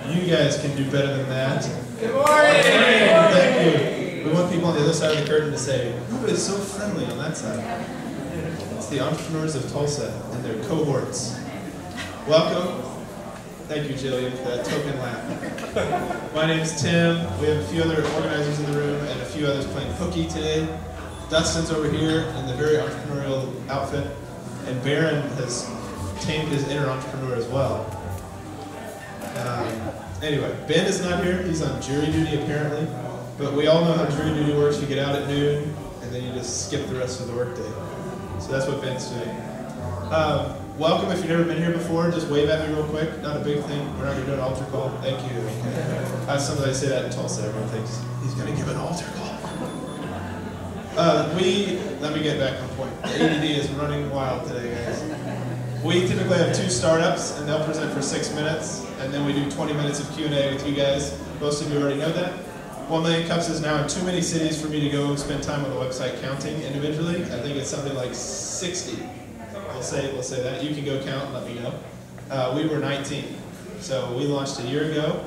You guys can do better than that. Good morning! Thank you. We want people on the other side of the curtain to say, who is so friendly on that side? It's the entrepreneurs of Tulsa and their cohorts. Welcome. Thank you, Jillian, for that token laugh. My name is Tim. We have a few other organizers in the room and a few others playing hooky today. Dustin's over here in the very entrepreneurial outfit, and Barron has tamed his inner entrepreneur as well. Anyway, Ben is not here. He's on jury duty apparently, but we all know how jury duty works. You get out at noon, and then you just skip the rest of the workday. So that's what Ben's doing. Welcome. If you've never been here before, just wave at me real quick. Not a big thing. We're not going to do an altar call. Thank you. Sometimes I say that in Tulsa. Everyone thinks he's going to give an altar call. Let me get back on point. The ADD is running wild today, guys. We typically have 2 startups, and they'll present for 6 minutes, and then we do 20 minutes of Q&A with you guys. Most of you already know that. 1 Million Cups is now in too many cities for me to go spend time on the website counting individually. I think it's something like 60. We'll say that. You can go count and let me know. We were 19, so we launched a year ago,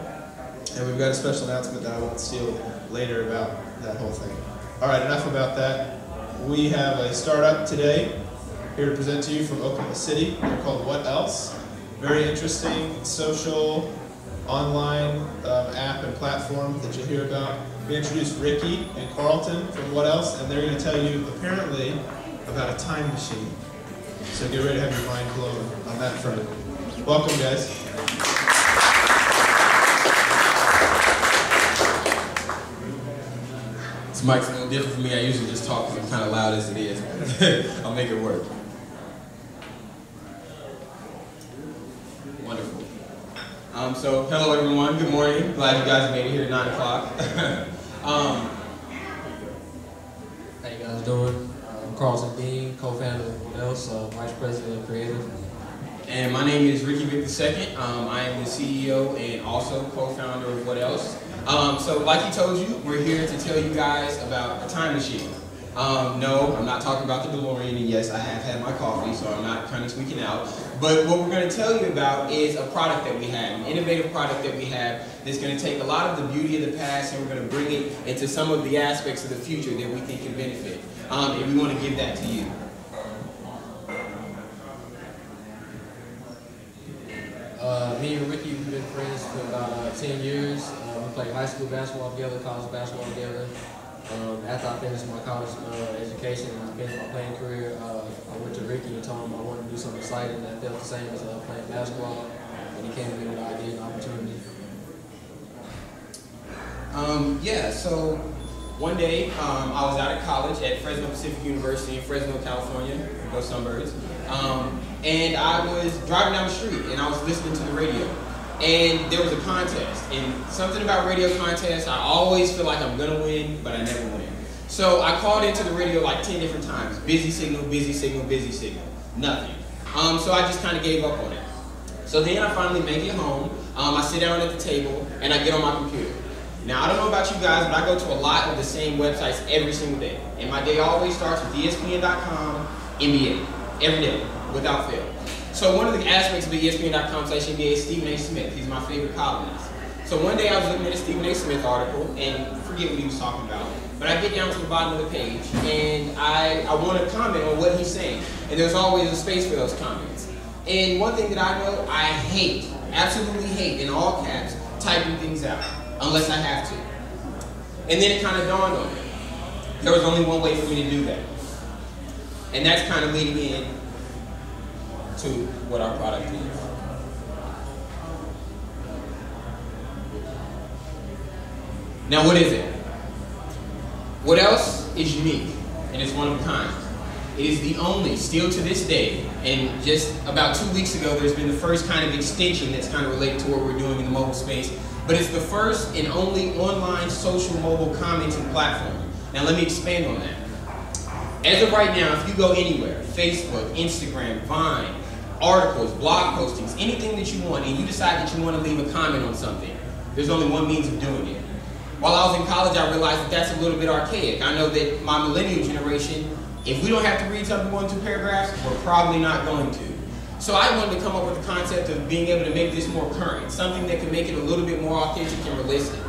and we've got a special announcement that I won't steal later about that whole thing. All right, enough about that. We have a startup today here to present to you from Oklahoma City. They're called What Else? Very interesting social online app and platform that you'll hear about. We introduced Ricky and Carlton from What Else, and they're going to tell you apparently about a time machine. So get ready to have your mind blown on that front. Welcome, guys. This mic's a little different for me. I usually just talk because I'm kind of loud as it is. I'll make it work. Wonderful. So, hello everyone. Good morning. Glad you guys made it here at 9 o'clock. How you guys doing? I'm Carlton Dean, co-founder of What Else, vice president of creative. And my name is Ricky Vick II. I am the CEO and also co-founder of What Else. So like he told you, we're here to tell you guys about a time machine. No, I'm not talking about the DeLorean, and yes, I have had my coffee, so I'm not kind of tweaking out. But what we're going to tell you about is a product that we have, an innovative product that we have that's going to take a lot of the beauty of the past and we're going to bring it into some of the aspects of the future that we think can benefit. And we want to give that to you. Me and Ricky, we've been friends for about 10 years. We played high school basketball together, college basketball together. After I finished my college education and I finished my playing career, I went to Ricky and told him I wanted to do something exciting that felt the same as playing basketball. And he came to me with an idea and opportunity. Yeah, so one day I was out of college at Fresno Pacific University in Fresno, California. Go Sunbirds. And I was driving down the street and I was listening to the radio. And there was a contest. And something about radio contests, I always feel like I'm gonna win, but I never win. So I called into the radio like 10 different times. Busy signal, busy signal, busy signal. Nothing. So I just kind of gave up on it. So then I finally make it home. I sit down at the table and I get on my computer. Now, I don't know about you guys, but I go to a lot of the same websites every single day. And my day always starts with ESPN.com, NBA, every day, without fail. So one of the aspects of the ESPN.com/NBA is Stephen A. Smith. He's my favorite columnist. So one day I was looking at a Stephen A. Smith article, and forget what he was talking about, but I get down to the bottom of the page, and I want to comment on what he's saying. And there's always a space for those comments. And one thing that I know, I hate, absolutely hate, in all caps, typing things out. Unless I have to. And then it kind of dawned on me. There was only one way for me to do that. And that's kind of leading in to what our product is. Now what is it? What Else is unique, and it's one of a kind. It is the only, still to this day, and just about 2 weeks ago there's been the first kind of extension that's kind of related to what we're doing in the mobile space. But it's the first and only online social mobile commenting platform. Now let me expand on that. As of right now, if you go anywhere, Facebook, Instagram, Vine, articles, blog postings, anything that you want, and you decide that you want to leave a comment on something, there's only one means of doing it. While I was in college, I realized that that's a little bit archaic. I know that my millennial generation, if we don't have to read something more than 2 paragraphs, we're probably not going to. So I wanted to come up with the concept of being able to make this more current, something that could make it a little bit more authentic and realistic.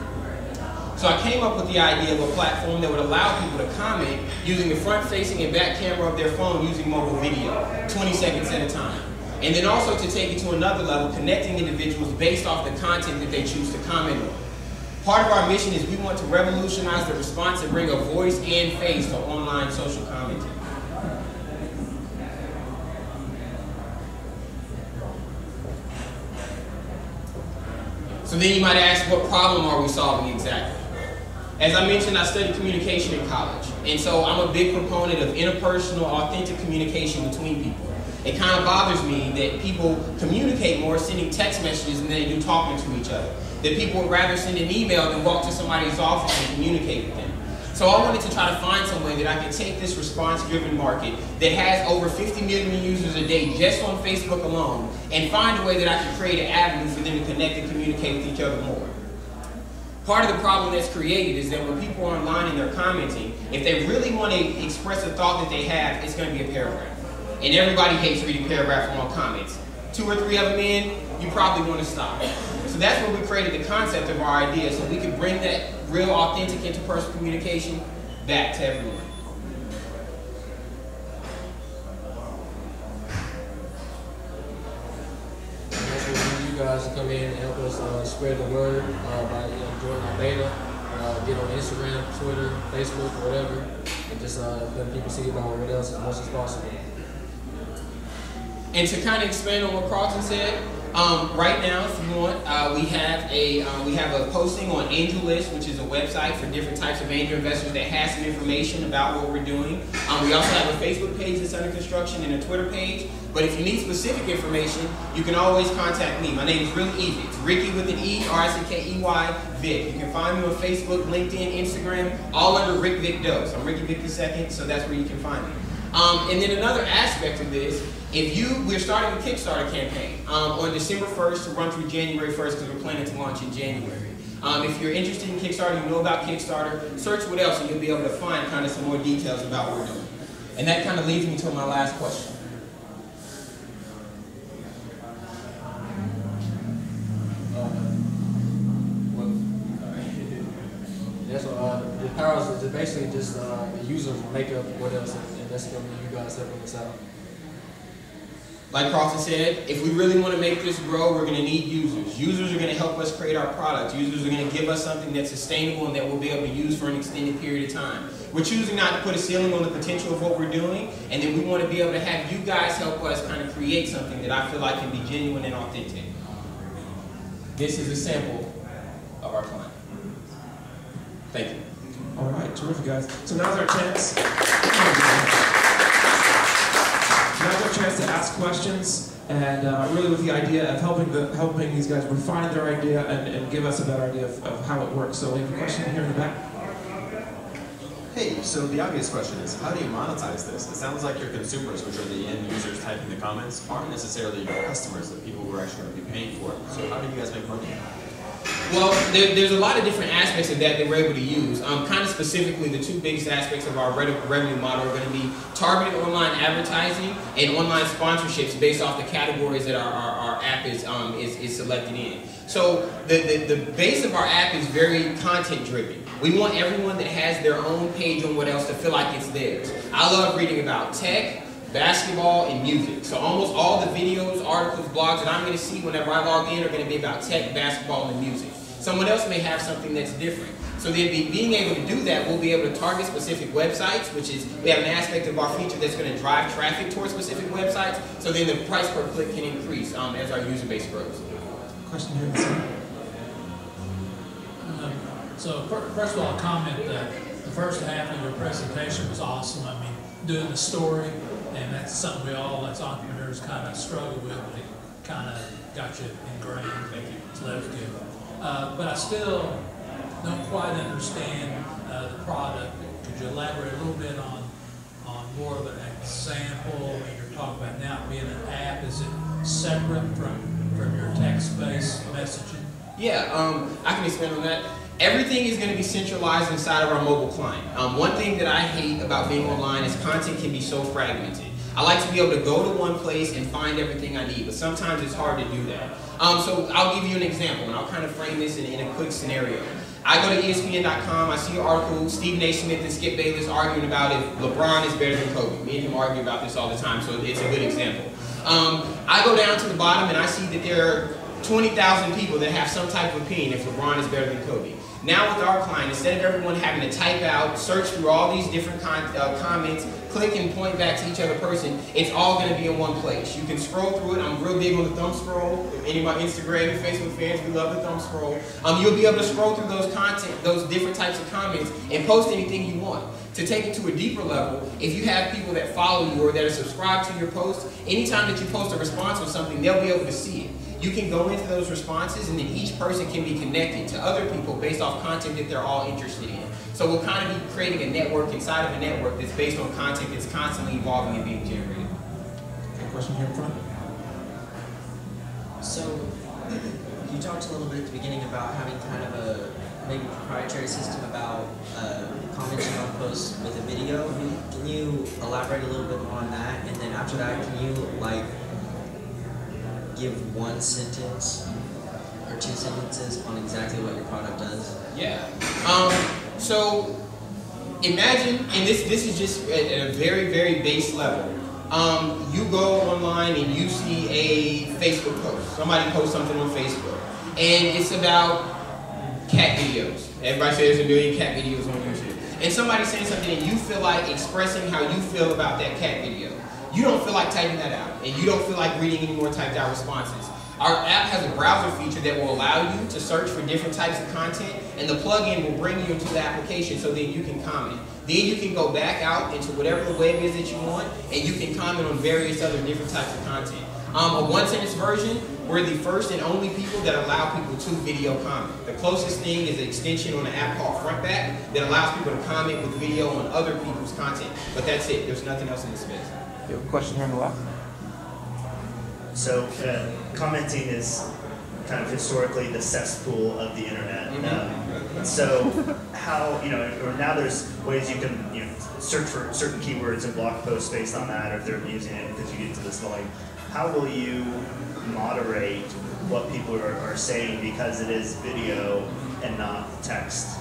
So I came up with the idea of a platform that would allow people to comment using the front-facing and back camera of their phone using mobile video, 20 seconds at a time. And then also to take it to another level, connecting individuals based off the content that they choose to comment on. Part of our mission is we want to revolutionize the response and bring a voice and face to online social commenting. So then you might ask, what problem are we solving exactly? As I mentioned, I studied communication in college. And so I'm a big proponent of interpersonal, authentic communication between people. It kind of bothers me that people communicate more sending text messages than they do talking to each other. That people would rather send an email than walk to somebody's office and communicate with them. So I wanted to try to find some way that I could take this response-driven market that has over 50 million users a day just on Facebook alone and find a way that I could create an avenue for them to connect and communicate with each other more. Part of the problem that's created is that when people are online and they're commenting, if they really want to express a thought that they have, it's going to be a paragraph. And everybody hates reading paragraphs on comments. 2 or 3 of them in, you probably want to stop. So that's where we created the concept of our idea, so we could bring that real, authentic, interpersonal communication back to everyone. You guys to come in and help us spread the word by joining our beta, get on Instagram, Twitter, Facebook, whatever, and just let people see about what else as much as possible. And to kind of expand on what Carlton said, right now, if you want, we have a posting on AngelList, which is a website for different types of angel investors that has some information about what we're doing. We also have a Facebook page that's under construction and a Twitter page. But if you need specific information, you can always contact me. My name is really easy. It's Ricky with an E, R-I-C-K-E-Y, Vic. You can find me on Facebook, LinkedIn, Instagram, all under Rick Vic Dose. I'm Ricky Vic II, so that's where you can find me. And then another aspect of this, we're starting a Kickstarter campaign on December 1st to run through January 1st because we're planning to launch in January. If you're interested in Kickstarter, you know about Kickstarter, search what else and you'll be able to find kind of some more details about what we're doing. And that kind of leads me to my last question. That's what the powers is basically just the users make up what else, and that's going to be you guys helping us out. Like Carlton said, if we really want to make this grow, we're going to need users. Users are going to help us create our product. Users are going to give us something that's sustainable and that we'll be able to use for an extended period of time. We're choosing not to put a ceiling on the potential of what we're doing, and then we want to be able to have you guys help us kind of create something that I feel like can be genuine and authentic. This is a sample of our client. Thank you. All right, terrific, guys. So now's our chance. Now's our chance to ask questions, and really with the idea of helping these guys refine their idea and give us a better idea of how it works. So we have a question here in the back. Hey, so the obvious question is, how do you monetize this? It sounds like your consumers, which are the end users typing the comments, aren't necessarily your customers, the people who are actually going to be paying for it. So how do you guys make money? Well, there's a lot of different aspects of that we're able to use. Kind of specifically, the 2 biggest aspects of our revenue model are going to be targeted online advertising and online sponsorships based off the categories that our app is selected in. So the base of our app is very content driven. We want everyone that has their own page on what else to feel like it's theirs. I love reading about tech, basketball, and music. So almost all the videos, articles, blogs that I'm going to see whenever I log in are going to be about tech, basketball, and music. Someone else may have something that's different. So being able to do that, we'll be able to target specific websites, which is, we have an aspect of our feature that's going to drive traffic towards specific websites, so then the price per click can increase as our user base grows. Question here in the center. So first of all, I'll comment that the first half of your presentation was awesome. I mean, doing the story, and that's something we all as entrepreneurs kind of struggle with, but it kind of got you ingrained. Thank you. So that was good. But I still don't quite understand the product. Could you elaborate a little bit on more of an example? You're talking about now being an app. Is it separate from your text-based messaging? Yeah, I can expand on that. Everything is going to be centralized inside of our mobile client. One thing that I hate about being online is content can be so fragmented. I like to be able to go to one place and find everything I need, but sometimes it's hard to do that. So I'll give you an example, and I'll kind of frame this in a quick scenario. I go to ESPN.com, I see an article, Stephen A. Smith and Skip Bayless arguing about if LeBron is better than Kobe. Me and him argue about this all the time, so it's a good example. I go down to the bottom and I see that there are 20,000 people that have some type of opinion if LeBron is better than Kobe. Now with our client, instead of everyone having to type out, search through all these different comments, click and point back to each other person, it's all going to be in one place. You can scroll through it. I'm real big on the thumb scroll. Any of my Instagram and Facebook fans, we love the thumb scroll. You'll be able to scroll through those different types of comments and post anything you want. To take it to a deeper level, if you have people that follow you or that are subscribed to your posts, anytime that you post a response on something, they'll be able to see it. You can go into those responses and then each person can be connected to other people based off content that they're all interested in. So we'll kind of be creating a network inside of a network that's based on content that's constantly evolving and being generated. Okay, question here in front. So you talked a little bit at the beginning about having kind of a maybe proprietary system about commenting on posts with a video. Can you elaborate a little bit more on that? And then after that, can you like give one sentence or two sentences on exactly what your product does? Yeah. So imagine, and this is just at a very, very base level. You go online and you see a Facebook post. Somebody posts something on Facebook, and it's about cat videos. Everybody says there's a million cat videos on YouTube. And somebody's saying something and you feel like expressing how you feel about that cat video. You don't feel like typing that out, and you don't feel like reading any more typed out responses. Our app has a browser feature that will allow you to search for different types of content, and the plugin will bring you into the application so then you can comment. Then you can go back out into whatever the web is that you want, and you can comment on various other different types of content. A one-sentence version, we're the first and only people that allow people to video comment. The closest thing is an extension on an app called Frontback that allows people to comment with video on other people's content. But that's it. There's nothing else in the space. You have a question here on the left? So commenting is kind of historically the cesspool of the internet. So how, or now there's ways you can search for certain keywords and blog posts based on that, or if they're using it because you get to this volume. How will you moderate what people are saying because it is video and not text?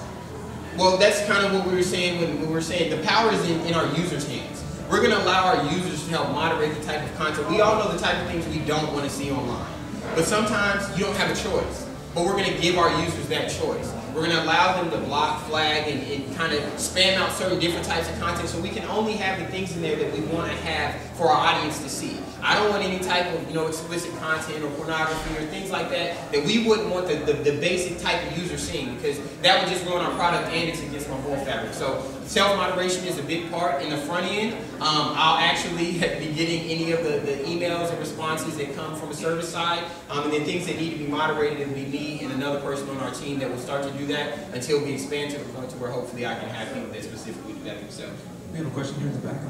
Well, that's kind of what we were saying when we were saying the power is in our users' hands. We're going to allow our users to help moderate the type of content. We all know the type of things we don't want to see online. But sometimes you don't have a choice. But we're going to give our users that choice. We're going to allow them to block, flag, and kind of spam out certain different types of content so we can only have the things in there that we want to have for our audience to see. I don't want any type of explicit content or pornography or things like that we wouldn't want the basic type of user seeing, because that would just ruin our product and it's against my whole fabric. So self-moderation is a big part. In the front end, I'll actually be getting any of the emails and responses that come from a service side, and then things that need to be moderated, it'll be me and another person on our team that will start to do that until we expand to the point to where hopefully I can have people that specifically do that themselves. We have a question here in the back.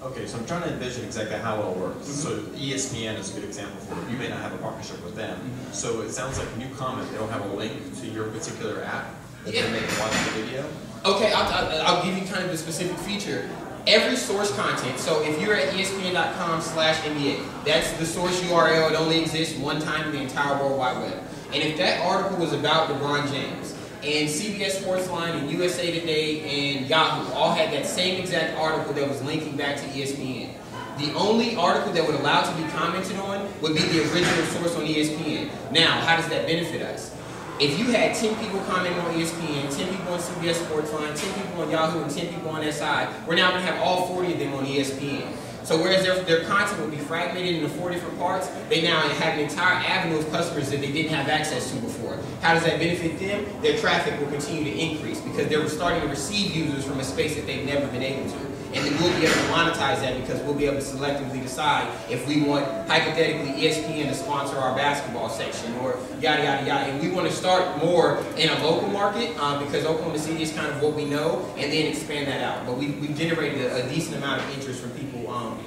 Okay, so I'm trying to envision exactly how it all works. So ESPN is a good example for it. You may not have a partnership with them. So it sounds like when you comment, they'll have a link to your particular app that they can watch the video? Okay, I'll give you kind of the specific feature. Every source content, so if you're at ESPN.com/NBA, that's the source URL. It only exists one time in the entire World Wide Web. And if that article was about LeBron James, and CBS Sportsline and USA Today and Yahoo all had that same exact article that was linking back to ESPN, the only article that would allow to be commented on would be the original source on ESPN. Now, how does that benefit us? If you had 10 people commenting on ESPN, 10 people on CBS Sportsline, 10 people on Yahoo, and 10 people on SI, we're now going to have all 40 of them on ESPN. So whereas their content would be fragmented into 4 different parts, they now have an entire avenue of customers that they didn't have access to before. How does that benefit them? Their traffic will continue to increase because they're starting to receive users from a space that they've never been able to. And then we'll be able to monetize that because we'll be able to selectively decide if we want, hypothetically, ESPN to sponsor our basketball section or yada, yada, yada. And we want to start more in a local market because Oklahoma City is kind of what we know, and then expand that out. But we've generated a decent amount of interest from people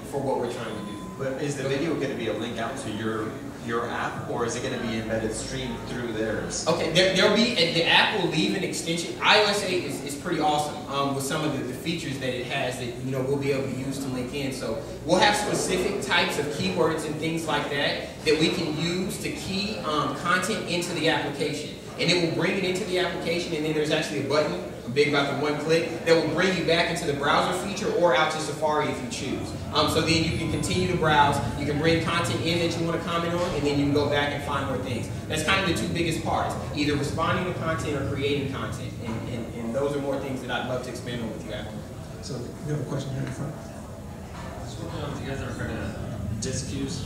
for what we're trying to do. But is the video going to be a link out to your your app, or is it going to be embedded streamed through theirs? Okay, there'll be, the app will leave an extension. iOS 8 is pretty awesome with some of the features that it has that we'll be able to use to link in. So we'll have specific types of keywords and things like that we can use to key content into the application. And it will bring it into the application, and then there's actually a button, I'm big about the one click, that will bring you back into the browser feature or out to Safari if you choose. So then you can continue to browse, you can bring content in that you want to comment on, and then you can go back and find more things. That's kind of the two biggest parts, either responding to content or creating content. And those are more things that I'd love to expand on with you after. So you have a question here in the front? Just wondering if you guys ever heard of disc queues?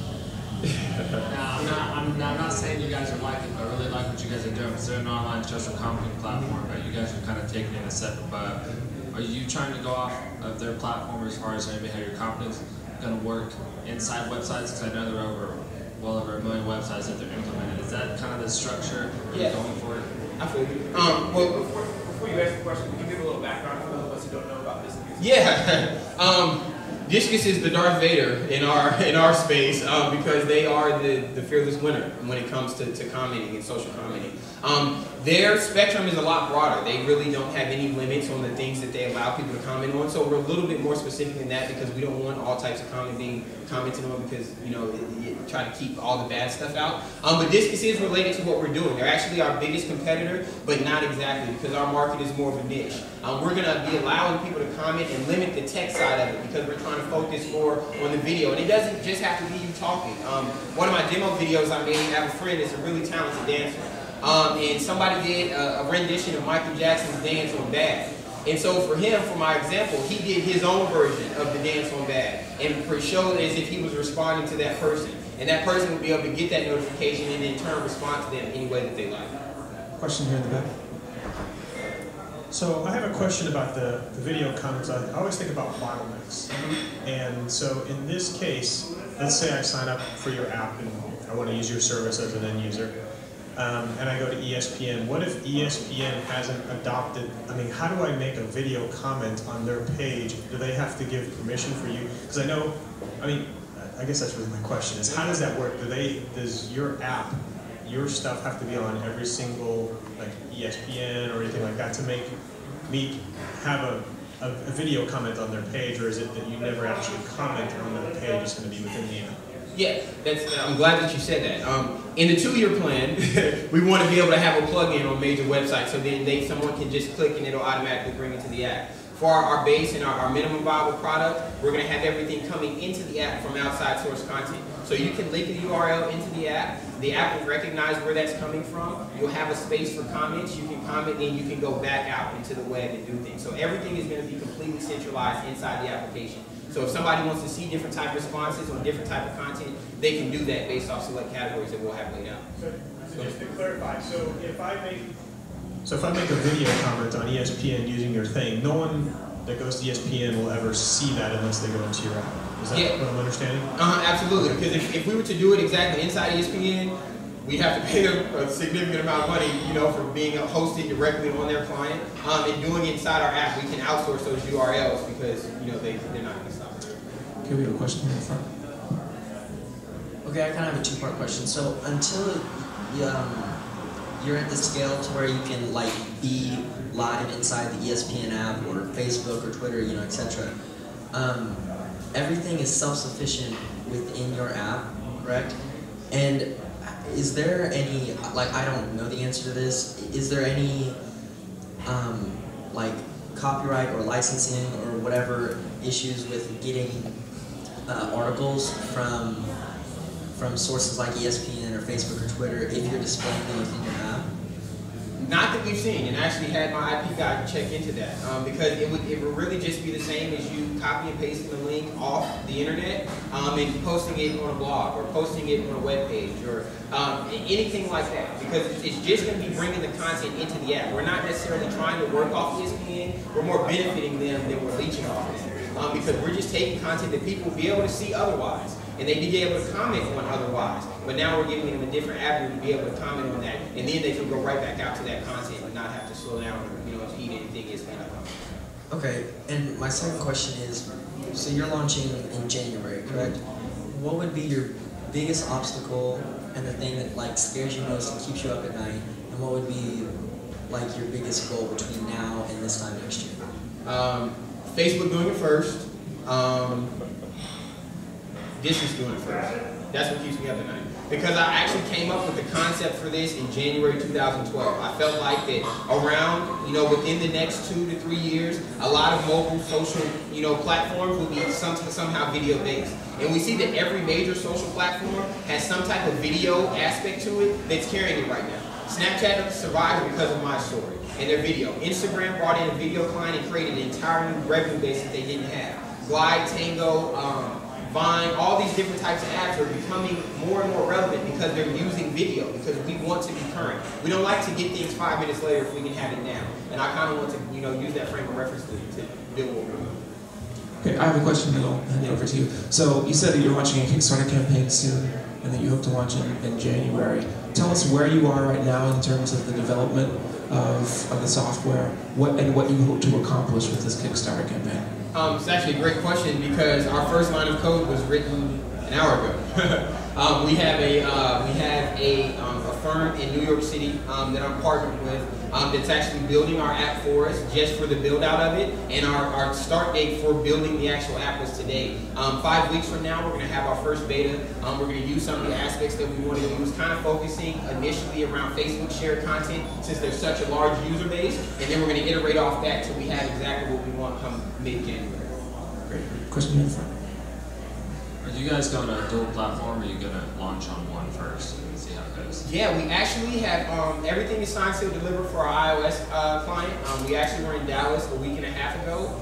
Now, I'm not saying you guys are like it, but I really like what you guys are doing. It's an online social commenting platform, but you guys are kind of taking it a step above. Are you trying to go off of their platform as far as maybe how your company's going to work inside websites? Because I know there are well over 1 million websites that they're implementing. Is that kind of the structure you're going for it? I feel you. Well, before you ask the question, can you give a little background for those of us who don't know about this? Yeah. Discus is the Darth Vader in our space because they are the fearless winner when it comes to commenting and social commenting. Their spectrum is a lot broader. They really don't have any limits on the things that they allow people to comment on. So we're a little bit more specific than that because we don't want all types of comment being commented on because try to keep all the bad stuff out. But Discus is related to what we're doing. They're actually our biggest competitor, but not exactly because our market is more of a niche. We're going to be allowing people to comment and limit the tech side of it because we're trying to focus more on the video. And it doesn't just have to be you talking. One of my demo videos I made, I have a friend that's a really talented dancer. And somebody did a rendition of Michael Jackson's Dance on Bad. And so for him, for my example, he did his own version of the Dance on Bad and showed it as if he was responding to that person. And that person would be able to get that notification and in turn respond to them any way that they like. Question here in the back. So I have a question about the video comments. I always think about bottlenecks. And so in this case, let's say I sign up for your app and I want to use your service as an end user. And I go to ESPN. What if ESPN hasn't adopted, how do I make a video comment on their page? Do they have to give permission for you? Because I guess that's really my question is how does that work? Does your app, your stuff have to be on every single ESPN or anything like that to make me have a video comment on their page, or is it that you never actually comment on their page? It's going to be within the app? Yeah, I'm glad that you said that. In the 2-year plan, we want to be able to have a plug-in on major websites so then someone can just click and it'll automatically bring it to the app. For our base and our minimum viable product, we're going to have everything coming into the app from outside source content. So you can link a URL into the app will recognize where that's coming from, you'll have a space for comments, you can comment, then you can go back out into the web and do things. So everything is going to be completely centralized inside the application. So if somebody wants to see different type of responses on different type of content, they can do that based off select categories that we'll have laid out. So just to clarify, so if I make a video comment on ESPN using your thing, no one that goes to ESPN will ever see that unless they go into your app. Is that what I'm understanding? Absolutely. Because if we were to do it exactly inside ESPN, we'd have to pay them a significant amount of money, for being hosted directly on their client. And doing it inside our app, we can outsource those URLs because they're not going to stop it. Okay, we have a question here in the front. Okay, I kind of have a two-part question. So until you're at the scale to where you can be live inside the ESPN app or Facebook or Twitter, etc. Everything is self-sufficient within your app, correct? And is there any I don't know the answer to this. Is there any copyright or licensing or whatever issues with getting articles from sources like ESPN or Facebook or Twitter if you're displaying them within your app? Not that we've seen, and I actually had my IP guy check into that because it would really just be the same as you copy and pasting the link off the internet and posting it on a blog or posting it on a web page or anything like that because it's just going to be bringing the content into the app. We're not necessarily trying to work off ESPN, we're more benefiting them than we're leeching off of them because we're just taking content that people will be able to see otherwise. And they'd be able to comment on otherwise. But now we're giving them a different avenue to be able to comment on that. And then they can go right back out to that content and not have to slow down or impede anything is going to come. Okay, and my second question is, so you're launching in January, correct? What would be your biggest obstacle and the thing that like scares you most and keeps you up at night? And what would be like your biggest goal between now and this time next year? Facebook doing it first. Distance doing it first. That's what keeps me up at night. Because I actually came up with the concept for this in January 2012. I felt like that around, within the next 2 to 3 years, a lot of mobile social, platforms will be somehow video based. And we see that every major social platform has some type of video aspect to it that's carrying it right now. Snapchat survived because of my story and their video. Instagram brought in a video client and created an entire new revenue base that they didn't have. Glide, Tango, Vine, all these different types of apps are becoming more and more relevant because they're using video, because we want to be current. We don't like to get things 5 minutes later if we can have it now. And I kind of want to, use that frame of reference to build what we're doing. Okay, I have a question that I'll hand it over to you. So you said that you're launching a Kickstarter campaign soon and that you hope to launch in January. Tell us where you are right now in terms of the development of the software, what you hope to accomplish with this Kickstarter campaign. It's actually a great question because our first line of code was written an hour ago. We have a firm in New York City that I'm partnered with that's actually building our app for us just for the build out of it, and our start date for building the actual app was today. 5 weeks from now we're going to have our first beta. We're going to use some of the aspects that we want to use, kind of focusing initially around Facebook shared content since there's such a large user base, and then we're going to iterate off that till we have exactly what we want come mid-January. Great. Question in the front. Are you guys going to dual platform, or are you going to launch on one first and see how it goes? Yeah, we actually have everything is signed, sealed, delivered for our iOS client. We actually were in Dallas a week and a half ago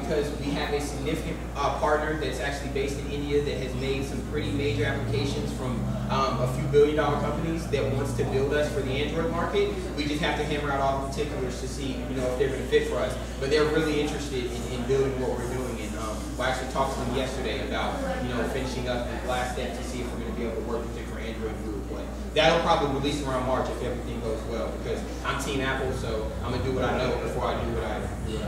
because we have a significant partner that's actually based in India that has made some pretty major applications from a few billion-dollar companies that wants to build us for the Android market. We just have to hammer out all the particulars to see, if they're going to fit for us. But they're really interested in building what we're doing. And I actually talked to them yesterday about, finishing up the last step to see if we're going to be able to work with it for Android group. But that'll probably release around March if everything goes well, because I'm Team Apple, so I'm going to do what I know before I do what I do.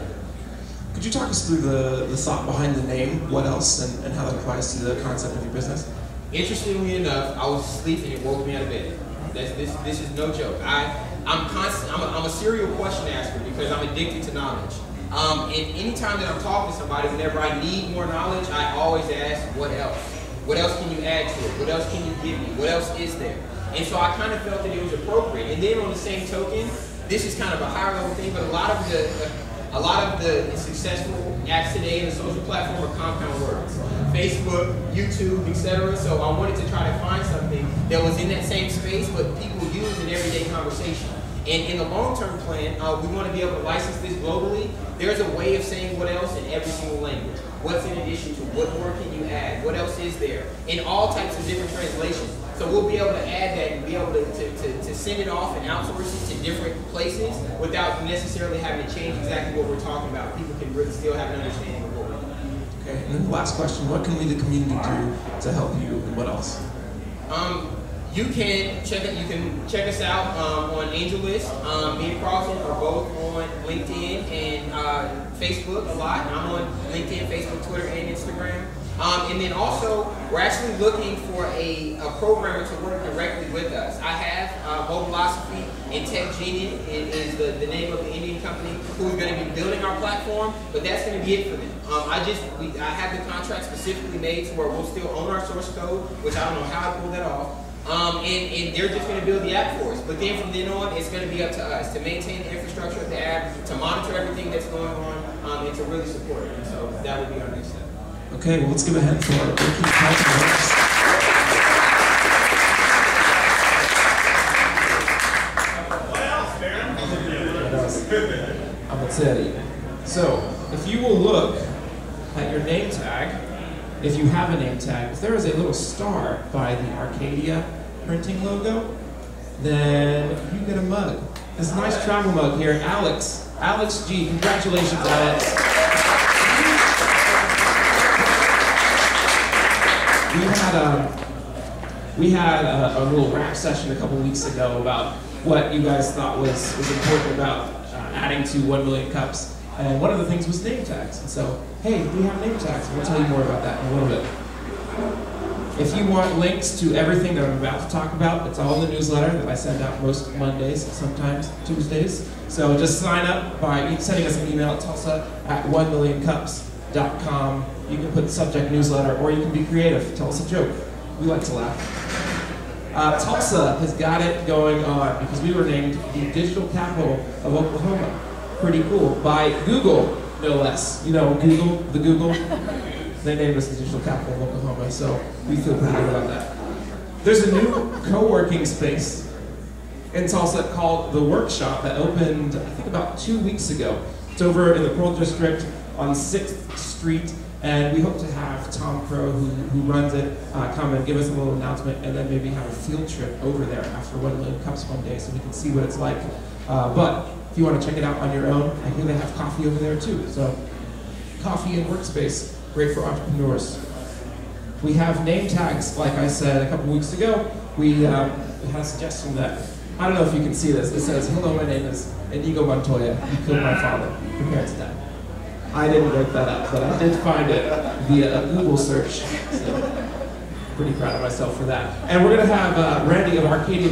Could you talk us through the thought behind the name, what else, and how that applies to the concept of your business? Interestingly enough, I was asleep and it woke me out of bed. This is no joke. I'm a serial question asker because I'm addicted to knowledge. And anytime that I'm talking to somebody, whenever I need more knowledge, I always ask, what else? What else can you add to it? What else can you give me? What else is there? And so I kind of felt that it was appropriate. And then on the same token, this is kind of a higher level thing, but a lot of the successful apps today in the social platform are compound words. Facebook, YouTube, etc. So I wanted to try to find something that was in that same space, but people use in everyday conversation. And in the long-term plan, we want to be able to license this globally. There's a way of saying what else in every single language. What's in addition to? What more can you add? What else is there? In all types of different translations. So we'll be able to add that and be able to send it off and outsource it to different places without necessarily having to change exactly what we're talking about. People can really still have an understanding of what we're doing. Okay, and then the last question, what can we, the community, do to help you, and what else? You can check us out on AngelList. Me and Carlton are both on LinkedIn and Facebook a lot. I'm on LinkedIn, Facebook, Twitter, and Instagram. And then also, we're actually looking for a programmer to work directly with us. I have Mobilosophy and TechGenius is the name of the Indian company who is going to be building our platform, but that's going to be it for them. I have the contract specifically made to where we'll still own our source code, which I don't know how I pulled that off. And they're just going to build the app for us. But then from then on, it's going to be up to us to maintain the infrastructure of the app, to monitor everything that's going on, and to really support it. And so that would be our next step. Okay, well, let's give a hand for our I'm going to tell you. So, if you will look at your name tag, if you have a name tag, if there is a little star by the Arcadia printing logo, then you get a mug. This nice travel mug here, Alex. Alex G. Congratulations, Alex. We had a little rap session a couple weeks ago about what you guys thought was important about adding to 1 million cups. And one of the things was name tags. And so, hey, we have name tags. We'll tell you more about that in a little bit. If you want links to everything that I'm about to talk about, it's all in the newsletter that I send out most Mondays, sometimes Tuesdays. So just sign up by sending us an email at tulsa@1millioncups.com. You can put the subject newsletter, or you can be creative. Tell us a joke. We like to laugh. Tulsa has got it going on because we were named the digital capital of Oklahoma. Pretty cool. By Google, no less. You know, Google, the Google. They named us the digital capital of Oklahoma, so we feel pretty good about that. There's a new co-working space in Tulsa called The Workshop that opened, I think, about 2 weeks ago. It's over in the Pearl District on 6th Street, and we hope to have Tom Crow, who runs it, come and give us a little announcement, and then maybe have a field trip over there after 1 Million Cups one day so we can see what it's like. But if you want to check it out on your own, I hear they have coffee over there too. So coffee and workspace, great for entrepreneurs. We have name tags, like I said a couple weeks ago. We had a suggestion that, I don't know if you can see this, it says, "Hello, my name is Inigo Montoya. You killed my father. Prepare to die." I didn't write that up, but I did find it via a Google search. So pretty proud of myself for that. And we're going to have Randy of Arcadia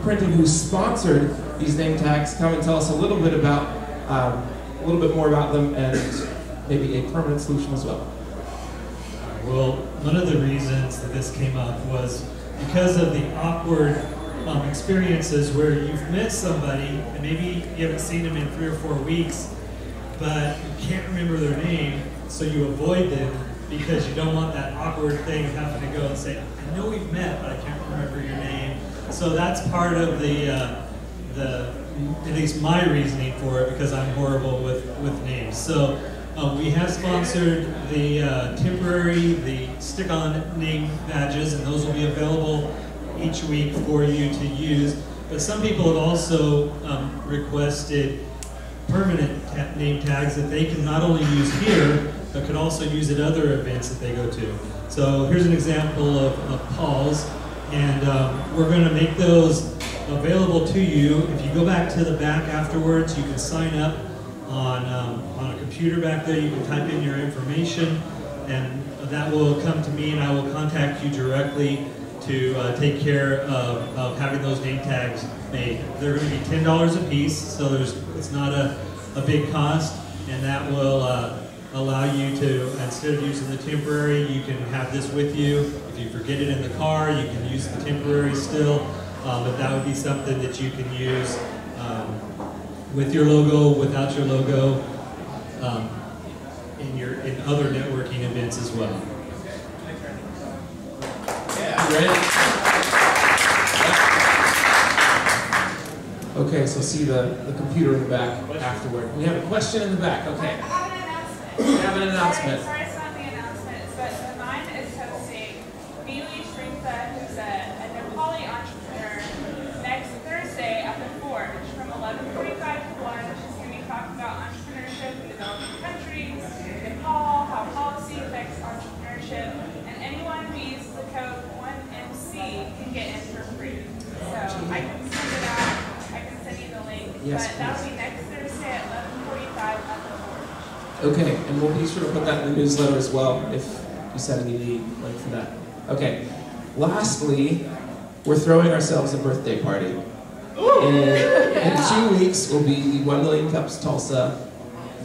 Printing, who sponsored these name tags, come and tell us a little bit about, a little bit more about them, and maybe a permanent solution as well. Well, one of the reasons that this came up was because of the awkward experiences where you've met somebody and maybe you haven't seen them in 3 or 4 weeks, but you can't remember their name, so you avoid them because you don't want that awkward thing of having to go and say, "I know we've met, but I can't remember your name." So that's part of the at least my reasoning for it, because I'm horrible with names. So we have sponsored the the stick-on name badges, and those will be available each week for you to use. But some people have also requested permanent name tags that they can not only use here, but could also use at other events that they go to. So here's an example of Paul's, and we're going to make those available to you. If you go back to the back afterwards, you can sign up on a computer back there. You can type in your information, and that will come to me, and I will contact you directly to take care of having those name tags made. They're going to be $10 a piece, so it's not a big cost, and that will allow you to, instead of using the temporary, you can have this with you. If you forget it in the car, you can use the temporary still, but that would be something that you can use with your logo, without your logo, in other networking events as well. Okay, so see the computer in the back afterward. We have a question in the back, okay. We have an announcement. Sorry, it's not the announcement, but mine is hosting Neely Shrinka, who's a Nepali entrepreneur, next Thursday at the Forge from 11:45 to 1. She's going to be talking about entrepreneurship in developing countries, Nepal, how policy affects entrepreneurship, and anyone who uses the code 1MC can get in for free. So I can send it out. I can send you the link. Yes, but that'll be next Thursday at 11:45 at the Forge. Okay, and we'll be sure to put that in the newsletter as well if you send me the link for that. Okay, lastly, we're throwing ourselves a birthday party. In 2 weeks will be the 1 Million Cups Tulsa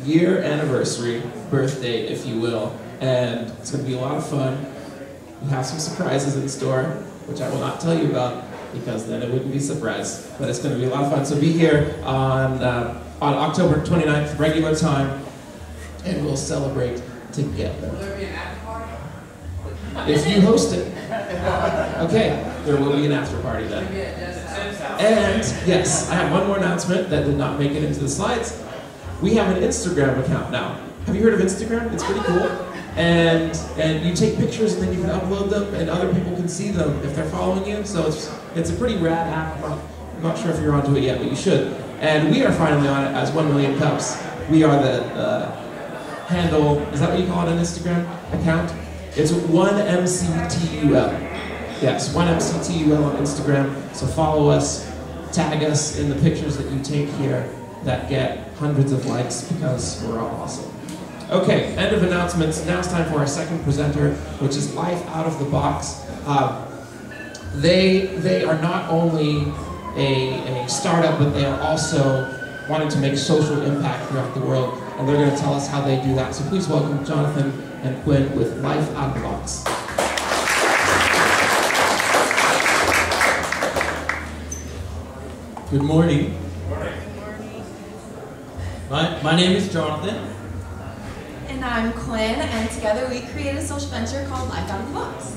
year anniversary, birthday, if you will, and it's going to be a lot of fun. We have some surprises in store, which I will not tell you about because then it wouldn't be a surprise, but it's going to be a lot of fun. So be here on October 29th, regular time, and we'll celebrate together. Will there be an after party? If you host it. Okay, there will be an after party then. And yes, I have one more announcement that did not make it into the slides. We have an Instagram account now. Have you heard of Instagram? It's pretty cool. And you take pictures and then you can upload them and other people can see them if they're following you. So it's a pretty rad app. I'm not sure if you're onto it yet, but you should. And we are finally on it as 1 Million Cups. We are the handle, is that what you call it, an Instagram account? It's 1MCTUL. Yes, 1MCTUL on Instagram. So follow us, tag us in the pictures that you take here that get hundreds of likes because we're all awesome. Okay, end of announcements. Now it's time for our second presenter, which is Life Out of the Box They are not only a startup, but they are also wanting to make social impact throughout the world, and they're going to tell us how they do that. So please welcome Jonathan and Quinn with Life Out of the Box. Good morning. My name is Jonathan. And I'm Quinn, and together we created a social venture called Life Out of the Box.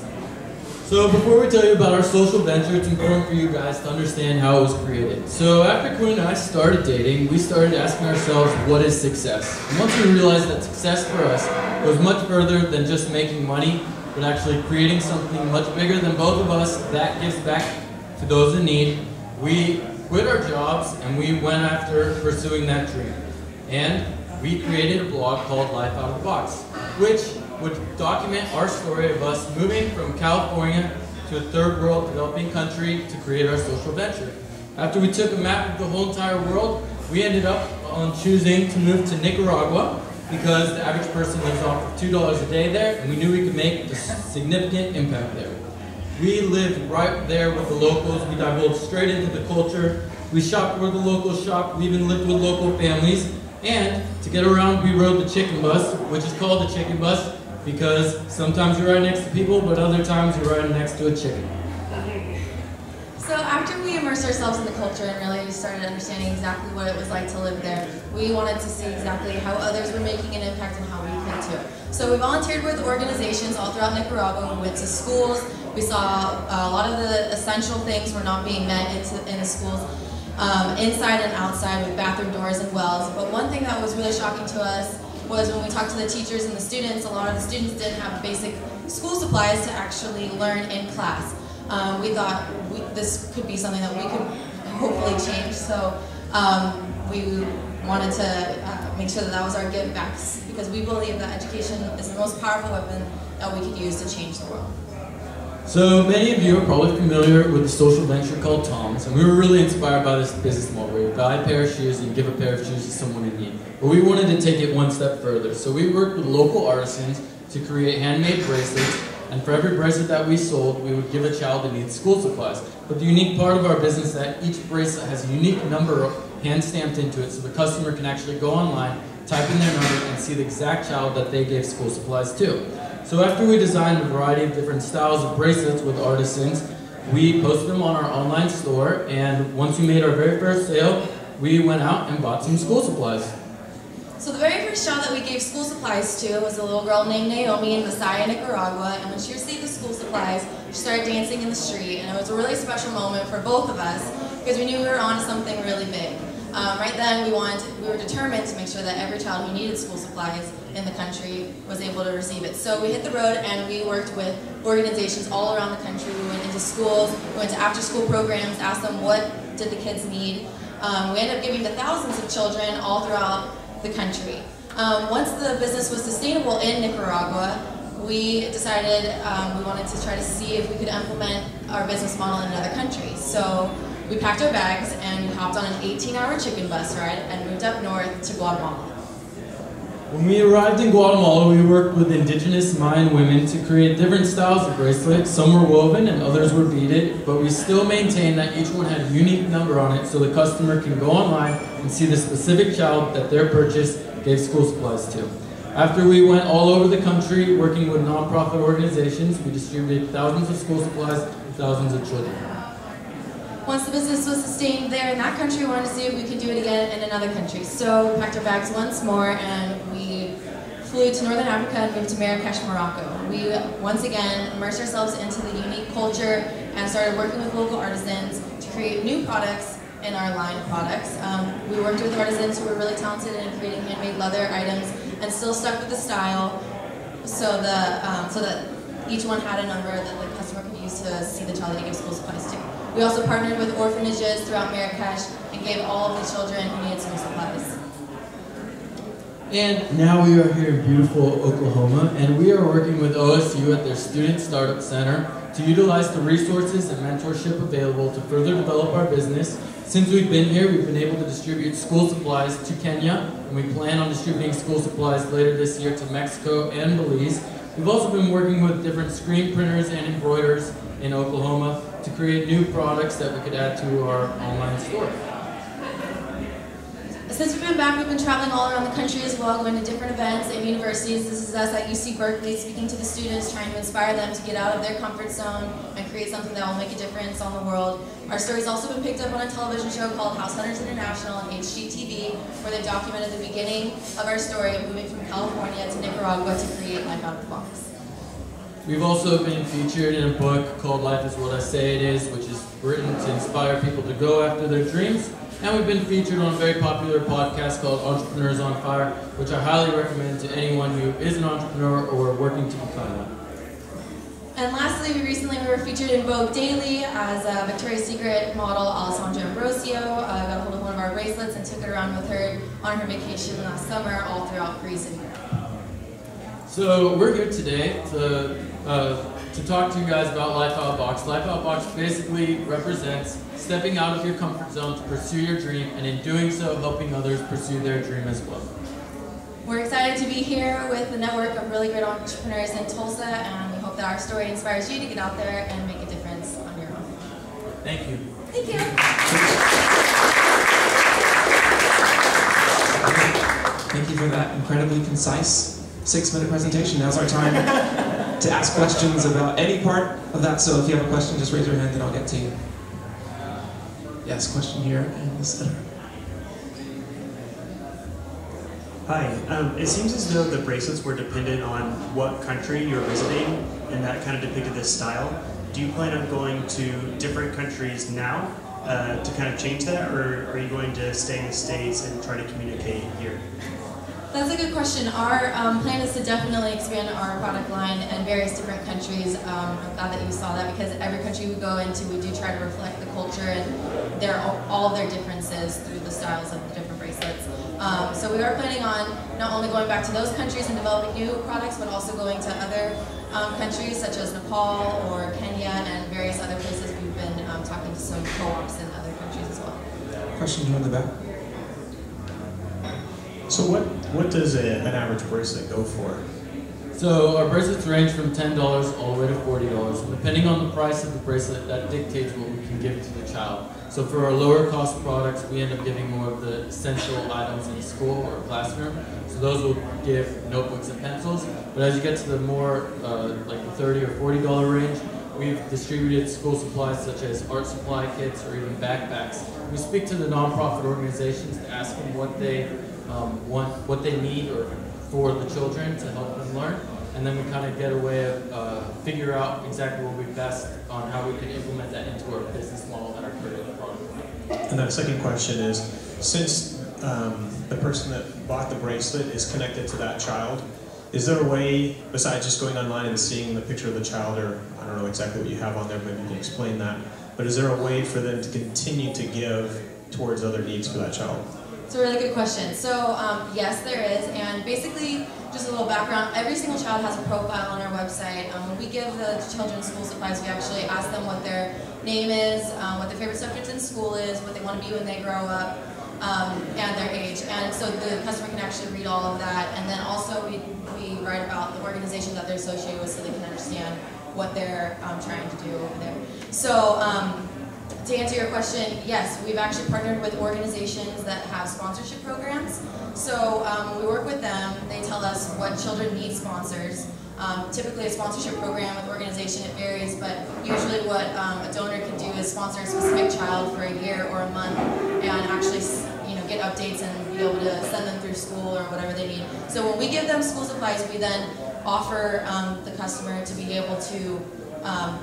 So before we tell you about our social venture, it's important for you guys to understand how it was created. So after Quinn and I started dating, we started asking ourselves, what is success? And once we realized that success for us goes much further than just making money, but actually creating something much bigger than both of us that gives back to those in need, we quit our jobs and we went after pursuing that dream. And we created a blog called Life Out of the Box, which would document our story of us moving from California to a third world developing country to create our social venture. After we took a map of the whole entire world, we ended up on choosing to move to Nicaragua because the average person lives off of $2 a day there, and we knew we could make a significant impact there. We lived right there with the locals. We divulged straight into the culture. We shopped where the locals shop. We even lived with local families. And to get around, we rode the chicken bus, which is called the chicken bus because sometimes you're right next to people, but other times you're right next to a chicken. So after we immersed ourselves in the culture and really started understanding exactly what it was like to live there, we wanted to see exactly how others were making an impact and how we could too. So we volunteered with organizations all throughout Nicaragua. We went to schools. We saw a lot of the essential things were not being met in the schools. Inside and outside with bathroom doors and wells. But one thing that was really shocking to us was when we talked to the teachers and the students, a lot of the students didn't have basic school supplies to actually learn in class. We thought this could be something that we could hopefully change, so we wanted to make sure that that was our give back, because we believe that education is the most powerful weapon that we could use to change the world. So many of you are probably familiar with the social venture called Tom's, and we were really inspired by this business model where you buy a pair of shoes and you give a pair of shoes to someone in need. But we wanted to take it one step further, so we worked with local artisans to create handmade bracelets, and for every bracelet that we sold, we would give a child that needs school supplies. But the unique part of our business is that each bracelet has a unique number hand stamped into it, so the customer can actually go online, type in their number, and see the exact child that they gave school supplies to. So after we designed a variety of different styles of bracelets with artisans, we posted them on our online store, and once we made our very first sale, we went out and bought some school supplies. So the very first child that we gave school supplies to was a little girl named Naomi in Masaya, Nicaragua, and when she received the school supplies, she started dancing in the street, and it was a really special moment for both of us because we knew we were on to something really big. Right then, we were determined to make sure that every child who needed school supplies in the country was able to receive it. So we hit the road and we worked with organizations all around the country. We went into schools, we went to after-school programs, asked them what did the kids need. We ended up giving to thousands of children all throughout the country. Once the business was sustainable in Nicaragua, we decided we wanted to try to see if we could implement our business model in other countries. So we packed our bags and we hopped on an 18-hour chicken bus ride and moved up north to Guatemala. When we arrived in Guatemala, we worked with indigenous Mayan women to create different styles of bracelets. Some were woven and others were beaded, but we still maintained that each one had a unique number on it so the customer can go online and see the specific child that their purchase gave school supplies to. After we went all over the country working with nonprofit organizations, we distributed thousands of school supplies to thousands of children. Once the business was sustained there in that country, we wanted to see if we could do it again in another country. So we packed our bags once more and we flew to Northern Africa and moved to Marrakesh, Morocco. We once again immersed ourselves into the unique culture and started working with local artisans to create new products in our line of products. We worked with artisans who were really talented in creating handmade leather items and still stuck with the style so that each one had a number that the customer could use to see the child that he gave school supplies to. We also partnered with orphanages throughout Marrakesh and gave all of the children who needed school supplies. And now we are here in beautiful Oklahoma, and we are working with OSU at their Student Startup Center to utilize the resources and mentorship available to further develop our business. Since we've been here, we've been able to distribute school supplies to Kenya, and we plan on distributing school supplies later this year to Mexico and Belize. We've also been working with different screen printers and embroiders in Oklahoma to create new products that we could add to our online store. Since we've been back, we've been traveling all around the country as well, going to different events and universities. This is us at UC Berkeley speaking to the students, trying to inspire them to get out of their comfort zone and create something that will make a difference on the world. Our story's also been picked up on a television show called House Hunters International on HGTV, where they documented the beginning of our story of moving from California to Nicaragua to create Life Out of the Box. We've also been featured in a book called Life is What I Say It Is, which is written to inspire people to go after their dreams. And we've been featured on a very popular podcast called Entrepreneurs on Fire, which I highly recommend to anyone who is an entrepreneur or working to become one. And lastly, we were featured in Vogue Daily as a Victoria's Secret model, Alessandra Ambrosio. Got a hold of one of our bracelets and took it around with her on her vacation last summer, all throughout Greece and Europe. So we're here today to talk to you guys about Life Out Box. Life Out Box basically represents stepping out of your comfort zone to pursue your dream, and in doing so, helping others pursue their dream as well. We're excited to be here with the network of really great entrepreneurs in Tulsa, and we hope that our story inspires you to get out there and make a difference on your own. Thank you. Thank you. Thank you for that incredibly concise 6-minute presentation. Now's our time to ask questions about any part of that. So if you have a question, just raise your hand and I'll get to you. Yes, question here in the center. Hi. It seems as though the bracelets were dependent on what country you're visiting, and that kind of depicted this style. Do you plan on going to different countries now to kind of change that, or are you going to stay in the States and try to communicate here? That's a good question. Our plan is to definitely expand our product line in various different countries. I'm glad that you saw that, because every country we go into, we do try to reflect the culture and all of their differences through the styles of the different bracelets. So we are planning on not only going back to those countries and developing new products, but also going to other countries such as Nepal or Kenya and various other places. We've been talking to some co-ops in other countries as well. Question here in the back. So what does an average bracelet go for? So our bracelets range from $10 all the way to $40. And depending on the price of the bracelet, that dictates what we can give to the child. So for our lower cost products, we end up giving more of the essential items in school or classroom. So those will give notebooks and pencils. But as you get to the more like the $30 or $40 range, we've distributed school supplies such as art supply kits or even backpacks. We speak to the nonprofit organizations to ask them what they what they need or for the children to help them learn, and then we kind of get a way of figure out exactly what would be best on how we can implement that into our business model and our current product. And that second question is, since the person that bought the bracelet is connected to that child, is there a way, besides just going online and seeing the picture of the child, or I don't know exactly what you have on there, maybe you can explain that, but is there a way for them to continue to give towards other needs for that child? It's a really good question. So yes, there is, and basically, just a little background, every single child has a profile on our website. When we give the children school supplies, we actually ask them what their name is, what their favorite subject in school is, what they want to be when they grow up, and their age. And so the customer can actually read all of that, and then also we write about the organization that they're associated with so they can understand what they're trying to do over there. So to answer your question, yes, we've actually partnered with organizations that have sponsorship programs. So when we work with them, they tell us what children need sponsors. Typically a sponsorship program with organization, it varies, but usually what a donor can do is sponsor a specific child for a year or a month and actually get updates and be able to send them through school or whatever they need. So when we give them school supplies, we then offer the customer to be able to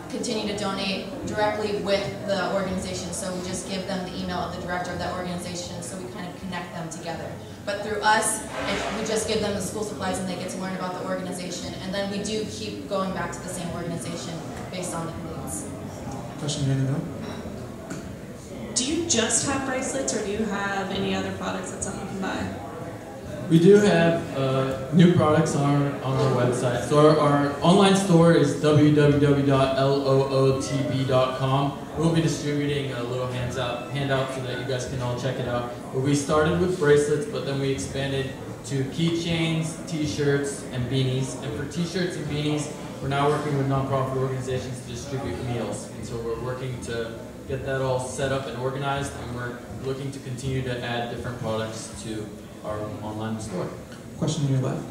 continue to donate directly with the organization. So we just give them the email of the director of that organization, so we kind of connect them together. But through us, we just give them the school supplies and they get to learn about the organization. And then we do keep going back to the same organization based on their needs. Question here in the middle. Do you just have bracelets, or do you have any other products that someone can buy? We do have new products on our website. So our online store is www.lootb.com. We'll be distributing a little handout so that you guys can all check it out. But we started with bracelets, but then we expanded to keychains, t-shirts, and beanies. And for t-shirts and beanies, we're now working with nonprofit organizations to distribute meals. And so we're working to get that all set up and organized, and we're looking to continue to add different products to our online store. Question on your left.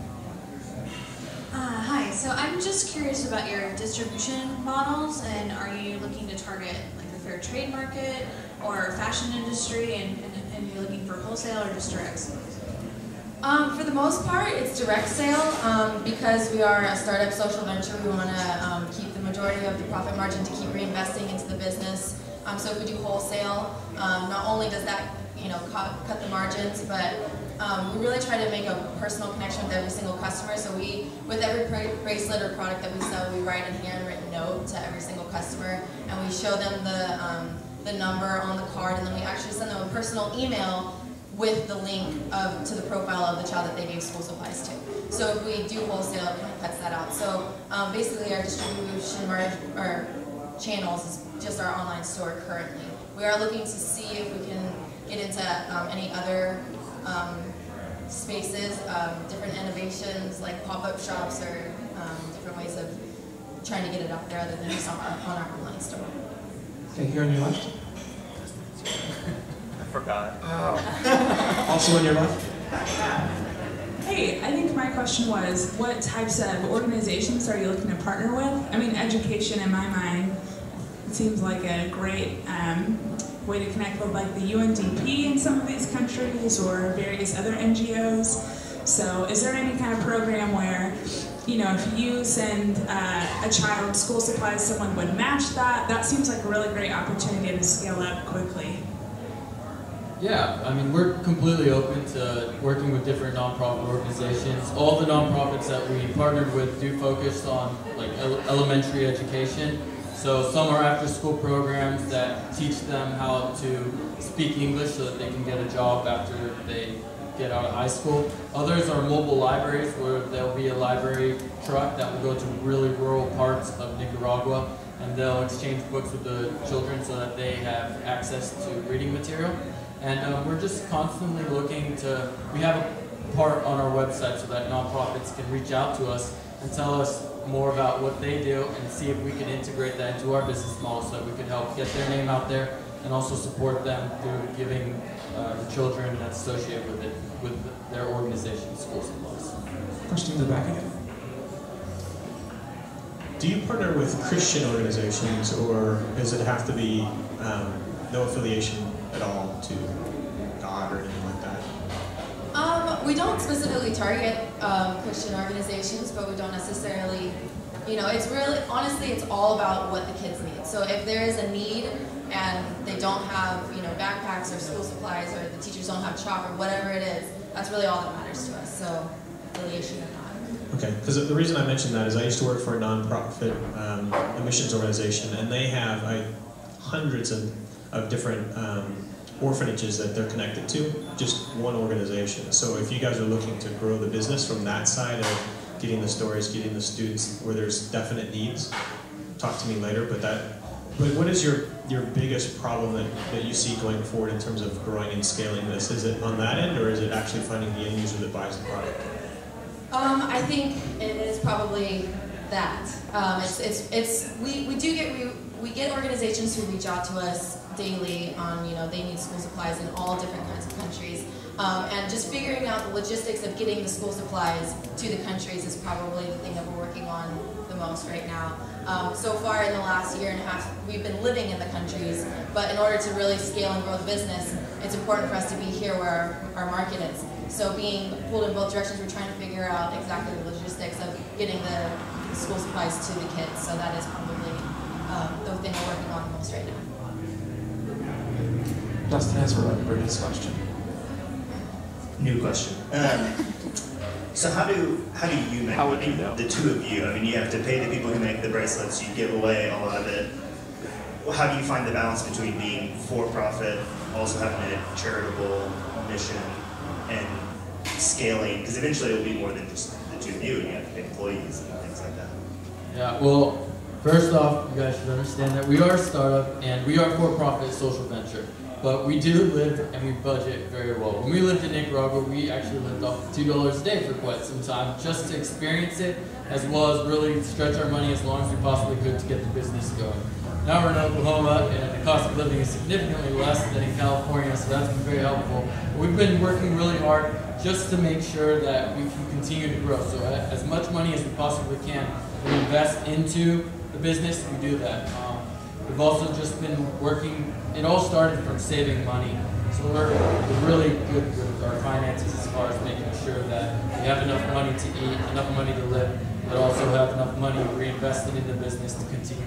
Hi, so I'm just curious about your distribution models, and are you looking to target like the fair trade market or fashion industry, and you're looking for wholesale or just direct sales? For the most part, it's direct sale. Because we are a startup social venture, we want to keep the majority of the profit margin to keep reinvesting into the business. So if we do wholesale, not only does that cut the margins, but we really try to make a personal connection with every single customer. So with every bracelet or product that we sell, we write a handwritten note to every single customer, and we show them the number on the card, and then we actually send them a personal email with the link to the profile of the child that they gave school supplies to. So if we do wholesale, it kind of cuts that out. So basically our distribution or channels is just our online store currently. We are looking to see if we can get into any other spaces, different innovations like pop-up shops or different ways of trying to get it out there other than just on our online store. Okay, here on your left. I forgot. Also on your left. Hey, I think my question was, what types of organizations are you looking to partner with? I mean, education in my mind, it seems like a great way to connect with like the UNDP in some of these countries or various other NGOs. So is there any kind of program where, if you send a child school supplies, someone would match that? That seems like a really great opportunity to scale up quickly. Yeah, I mean, we're completely open to working with different nonprofit organizations. All the nonprofits that we partnered with do focus on like elementary education. So some are after-school programs that teach them how to speak English so that they can get a job after they get out of high school. Others are mobile libraries where there'll be a library truck that will go to really rural parts of Nicaragua, and they'll exchange books with the children so that they have access to reading material. And we're just constantly looking to, we have a part on our website so that nonprofits can reach out to us and tell us more about what they do and see if we can integrate that into our business model so that we can help get their name out there and also support them through giving the children that's associated with it, with their organization, school supplies. Question in the back again. Do you partner with Christian organizations, or does it have to be no affiliation at all to God or anything like that? We don't specifically target Christian organizations, but we don't necessarily, it's really, honestly, it's all about what the kids need. So if there is a need and they don't have, backpacks or school supplies, or the teachers don't have chalk or whatever it is, that's really all that matters to us, so affiliation or not. Okay, because the reason I mentioned that is I used to work for a nonprofit missions organization, and they have hundreds of different orphanages that they're connected to, just one organization. So if you guys are looking to grow the business from that side of getting the stories, getting the students where there's definite needs, talk to me later. But what is your biggest problem that you see going forward in terms of growing and scaling this? Is it on that end, or is it actually finding the end user that buys the product? I think it is probably that. We get organizations who reach out to us daily on, they need school supplies in all different kinds of countries. And just figuring out the logistics of getting the school supplies to the countries is probably the thing that we're working on the most right now. So far in the last year and a half, we've been living in the countries, but in order to really scale and grow the business, it's important for us to be here where our market is. So being pulled in both directions, we're trying to figure out exactly the logistics of getting the school supplies to the kids. So that is probably the thing we're working on the most right now. Dustin has remembered his question. New question. So how do you make money? The two of you. I mean, you have to pay the people who make the bracelets. You give away a lot of it. Well, how do you find the balance between being for-profit, also having a charitable mission, and scaling? Because eventually it will be more than just the two of you, and you have to pay employees and things like that. Yeah. Well, first off, you guys should understand that we are a startup and we are a for-profit social venture. but we do live and we budget very well. When we lived in Nicaragua, we actually lived off $2 a day for quite some time just to experience it, as well as really stretch our money as long as we possibly could to get the business going. Now we're in Oklahoma, and the cost of living is significantly less than in California, so that's been very helpful. We've been working really hard just to make sure that we can continue to grow. So as much money as we possibly can, we invest into the business, we do that. We've also just been working, it all started from saving money. So we're really good with our finances as far as making sure that we have enough money to eat, enough money to live, but also have enough money reinvested in the business to continue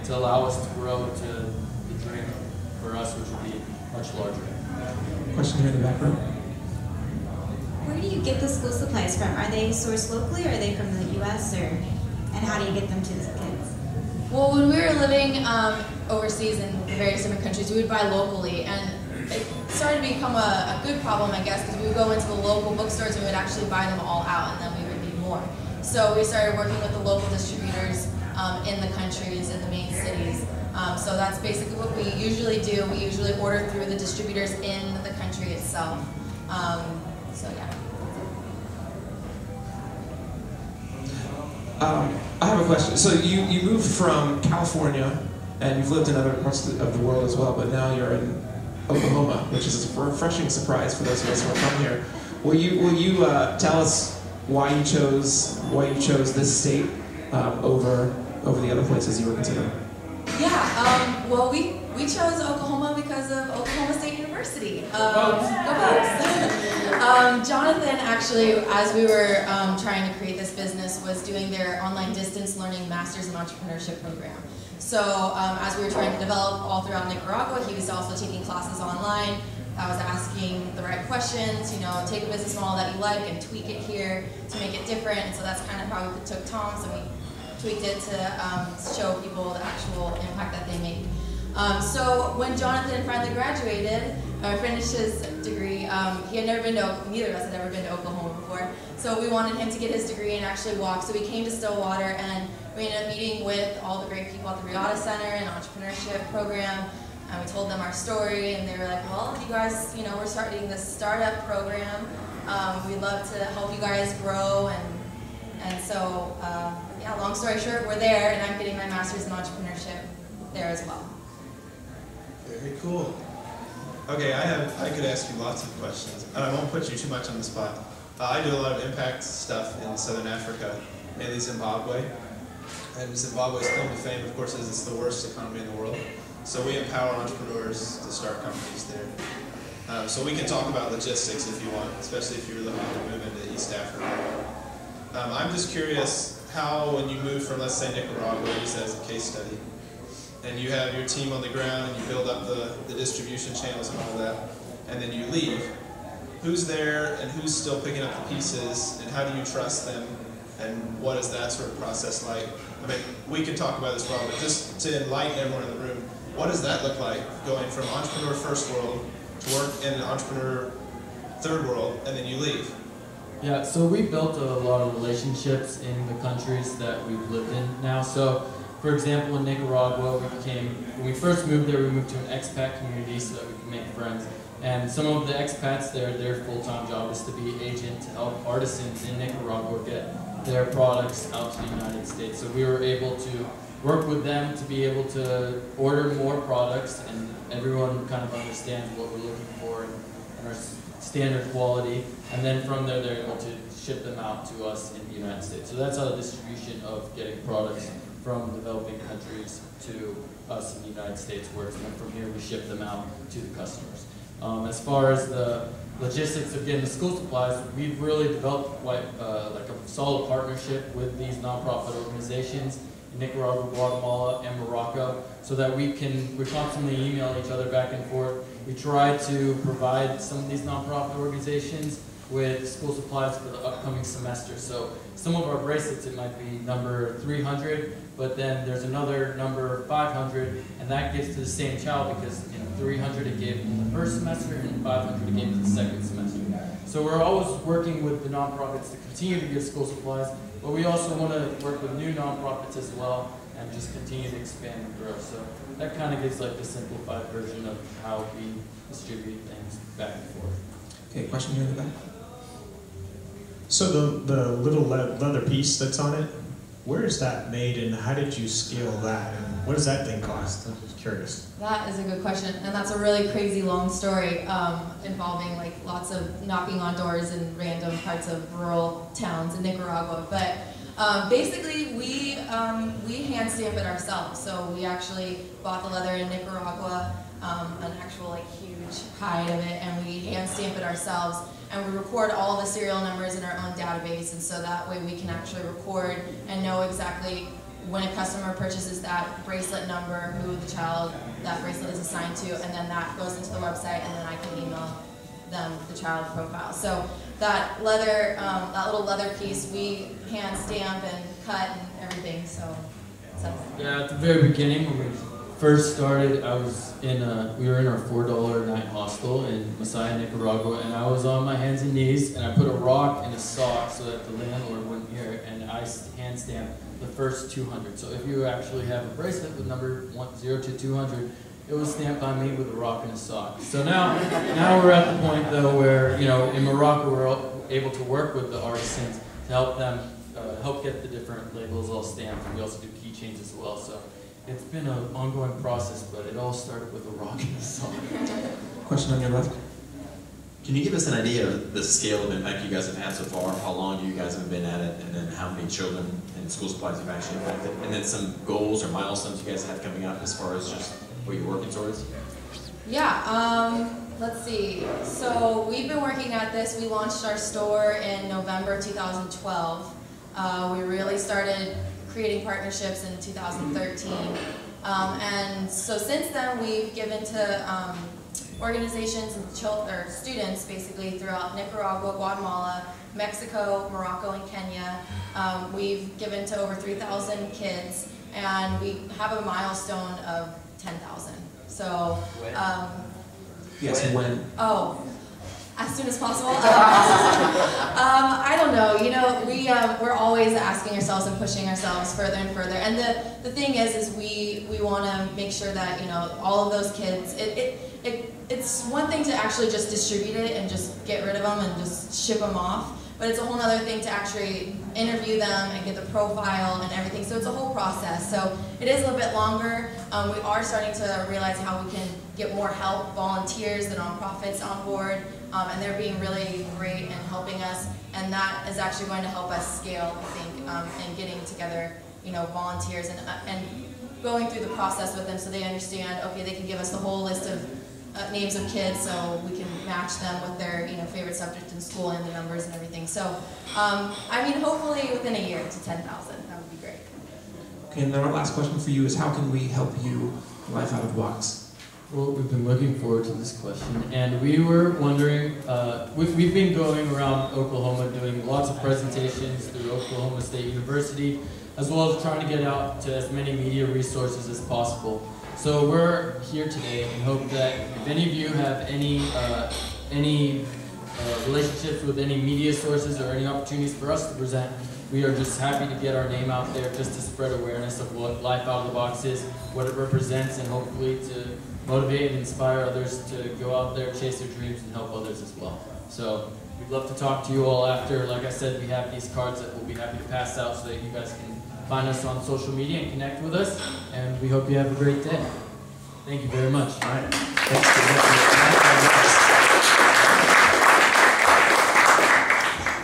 to allow us to grow to the dream for us, which would be much larger. Question here in the back row. Where do you get the school supplies from? Are they sourced locally, or are they from the U.S., and how do you get them to the kids? Well, when we were living overseas in various different countries, we would buy locally, and it started to become a good problem, I guess, because we would go into the local bookstores and we would actually buy them all out, and then we would need more. So we started working with the local distributors in the countries, in the main cities. So that's basically what we usually do. We usually order through the distributors in the country itself. So yeah. I have a question. So you moved from California, and you've lived in other parts of the world as well, but now you're in Oklahoma, which is a refreshing surprise for those of us who are from here. Will you tell us why you chose this state over the other places you were considering? Yeah. Well, we chose Oklahoma because of Oklahoma State University. Go Bucks! Jonathan actually, as we were trying to create this business, was doing their online distance learning Masters in Entrepreneurship program. So as we were trying to develop all throughout Nicaragua, he was also taking classes online. I was asking the right questions, take a business model that you like and tweak it here to make it different. And so that's kind of how we took Tom's and we tweaked it to show people the actual impact that they make. So when Jonathan finally graduated, or finished his degree, he had never been to, neither of us had ever been to Oklahoma before. So we wanted him to get his degree and actually walk. So we came to Stillwater, and we ended up meeting with all the great people at the Riata Center and Entrepreneurship Program. And we told them our story, and they were like, well, you guys, we're starting this startup program. We'd love to help you guys grow. And so, yeah, long story short, we're there, and I'm getting my master's in entrepreneurship there as well. Very cool. Okay, I could ask you lots of questions, and I won't put you too much on the spot. I do a lot of impact stuff in Southern Africa, mainly Zimbabwe. And Zimbabwe's claim to fame, of course, is it's the worst economy in the world. So we empower entrepreneurs to start companies there. So we can talk about logistics if you want, especially if you're looking to move into East Africa. I'm just curious how, when you move from, let's say, Nicaragua, use that as a case study, and you have your team on the ground and you build up the distribution channels and all that, and then you leave, who's there and who's still picking up the pieces, and how do you trust them, and what is that sort of process like? I mean, we can talk about this problem, but just to enlighten everyone in the room, what does that look like, going from entrepreneur first world to work in an entrepreneur third world, and then you leave? Yeah, so we built a lot of relationships in the countries that we've lived in now. So, for example, in Nicaragua, when we first moved there, we moved to an expat community so that we could make friends. And some of the expats there, their full-time job is to be agent to help artisans in Nicaragua get their products out to the United States. So we were able to work with them to be able to order more products, and everyone kind of understands what we're looking for and our standard quality. And then from there, they're able to ship them out to us in the United States. So that's how the distribution of getting products from developing countries to us in the United States works. And then from here, we ship them out to the customers. As far as the logistics of getting the school supplies, we've really developed quite like a solid partnership with these nonprofit organizations in Nicaragua, Guatemala, and Morocco, so that we constantly email each other back and forth. We try to provide some of these nonprofit organizations with school supplies for the upcoming semester. So some of our bracelets, it might be number 300, but then there's another number 500, and that gives to the same child because 300 it gave in the first semester and 500 it gave in the second semester. So we're always working with the nonprofits to continue to give school supplies, but we also want to work with new nonprofits as well and just continue to expand and grow. So that kind of gives like the simplified version of how we distribute things back and forth. Okay, question here in the back. So the little leather piece that's on it, where is that made and how did you scale that? And what does that thing cost? I'm just curious. That is a good question, and that's a really crazy long story involving like lots of knocking on doors in random parts of rural towns in Nicaragua. But basically, we hand stamp it ourselves. So we actually bought the leather in Nicaragua, an actual like huge hide of it, and we hand stamp it ourselves. And we record all the serial numbers in our own database, and so that way we can actually record and know exactly when a customer purchases that bracelet number, who the child that bracelet is assigned to, and then that goes into the website, and then I can email them the child profile. So that leather, that little leather piece, we hand stamp and cut and everything. So yeah, at the very beginning when we first started, we were in our $4 a night hostel in Masaya, Nicaragua, and I was on my hands and knees, and I put a rock in a sock so that the landlord wouldn't hear it, and I hand stamped the first 200. So if you actually have a bracelet with number 0 to 200, it was stamped by me with a rock and a sock. So now we're at the point though where, you know, in Morocco we're able to work with the artisans to help them help get the different labels all stamped, and we also do keychains as well. So it's been an ongoing process, but it all started with a rock and a sock. Question on your left. Can you give us an idea of the scale of impact you guys have had so far? How long you guys have been at it, and then how many children and school supplies you've actually impacted? And then some goals or milestones you guys have coming up as far as just what you're working towards? yeah, let's see. So we've been working at this. We launched our store in November 2012. We really started creating partnerships in 2013. And so since then, we've given to organizations and students basically throughout Nicaragua, Guatemala, Mexico, Morocco, and Kenya. We've given to over 3,000 kids, and we have a milestone of 10,000. So, yes, when? Oh, as soon as possible. I don't know. You know, we're always asking ourselves and pushing ourselves further and further. And the thing is we want to make sure that, you know, all of those kids. It's one thing to actually just distribute it and just get rid of them and just ship them off. But it's a whole other thing to actually interview them and get the profile and everything. So it's a whole process. So it is a little bit longer. We are starting to realize how we can get more help, volunteers, the nonprofits on board, and they're being really great and helping us. And that is actually going to help us scale, I think, and getting together, you know, volunteers and going through the process with them so they understand. Okay, they can give us the whole list of names of kids, so we can match them with their, you know, favorite subject in school and the numbers and everything. So, I mean, hopefully within a year to 10,000. That would be great. Okay, and then our last question for you is, how can we help you life out of the box? Well, we've been looking forward to this question, and we were wondering, we've been going around Oklahoma doing lots of presentations through Oklahoma State University, as well as trying to get out to as many media resources as possible. So we're here today and hope that if any of you have any relationships with any media sources or any opportunities for us to present, we are just happy to get our name out there just to spread awareness of what Life Out of the Box is, what it represents, and hopefully to motivate and inspire others to go out there, chase their dreams, and help others as well. So we'd love to talk to you all after. Like I said, we have these cards that we'll be happy to pass out so that you guys can find us on social media and connect with us, and we hope you have a great day. Thank you very much. All right.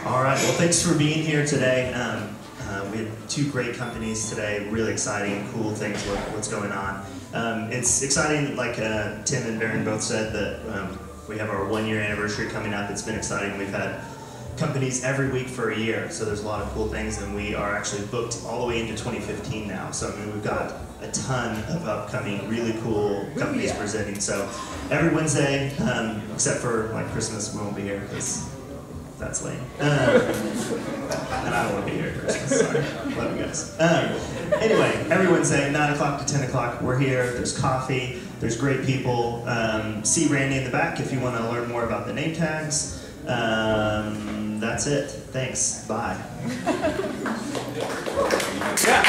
All right, well, thanks for being here today. We had two great companies today, really exciting, cool things, what's going on. It's exciting, like Tim and Baron both said, that we have our 1-year anniversary coming up. It's been exciting. We've had companies every week for a year, so there's a lot of cool things, and we are actually booked all the way into 2015 now. So I mean, we've got a ton of upcoming, really cool companies presenting. So every Wednesday, except for like Christmas, we won't be here because that's lame. And I don't want to be here at Christmas. Sorry, love you guys. Anyway, every Wednesday, 9 o'clock to 10 o'clock, we're here. There's coffee. There's great people. See Randy in the back if you want to learn more about the name tags. That's it. Thanks. Bye. Yeah.